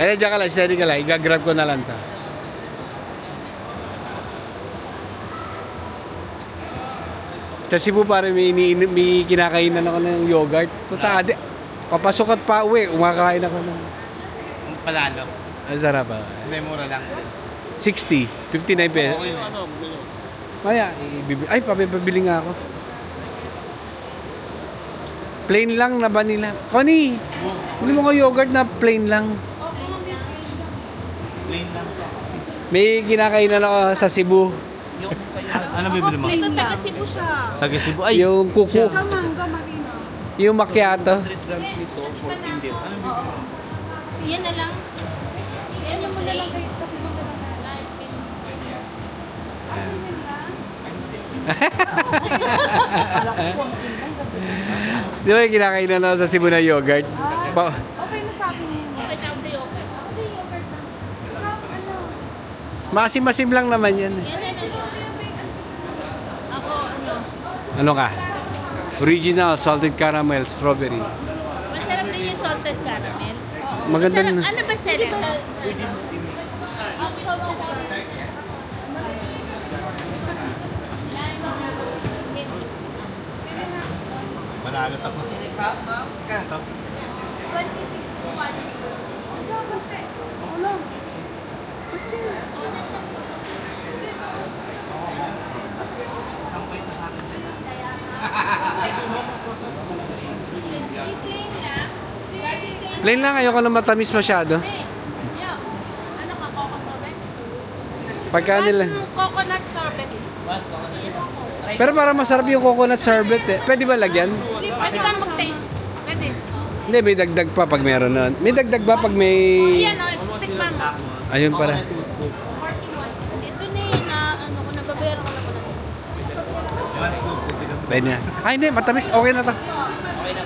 Eh, dyan ka lang, steady ka lang. Igagrab ko na lang to. Sa Cebu pare, may kinakainan ako ng yogurt. Puta, papasok at pa uwi, umakain ako ng... Palalo. Ang sarap ah. Hindi, mura lang. 60, 59 pesos. Okay. Maya, ay, papabili nga ako. Plain lang na vanilla. Connie, hindi mo ko yogurt na plain lang. Plain lang. May kinakainan ako sa Cebu. Ano bibili mo? Ito, taga Cebu siya. Taga Cebu. Ay! Yung kuku. Mangga marino. Yung macchiato. 100 grams nito, 14 din. Ano bibili mo? Yan na lang. Yan yung muna lang kayo. Di ba yung kinakainan ako sa Cebu na yogurt? Okay na sabi niyo. Okay na ako sa yogurt. Ano yung yogurt na? Ano? Masim-masim lang naman yan. Yan na lang. Ako, ano? Ano ka? Original salted caramel strawberry. Masarap rin yung salted caramel. Oo. Maganda Masarap. na. Ano ba seller mo? Ang salted caramel. Manalo to. Kaya to? 26 po pa. Ano, basta? Ulo. Basta. Isang point na sa akin din. Plain lang. Plain lang, ayoko na matamis masyado. Ano ka, coco sorbet? Pagka nila. Coconut sorbet. Pero para masarap yung coconut sorbet eh. Pwede ba lagyan? Pwede ka mag-taste. Pwede. Hindi, may dagdag pa pag meron nun. May dagdag ba pag may... Ayan o, tikman mo. Ayun para. 41. Ito na yun na, ano ko, nababayaran ko na po na. Pwede na. Ay, hindi, matamis. Okay na to.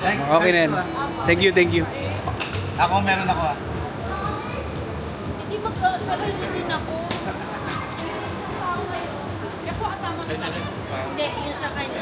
Okay na yan. Thank you, thank you. Ako, meron ako ah. Hindi magkasarili din ako. Ako, tama ka ba? Hindi, yung sa kanya.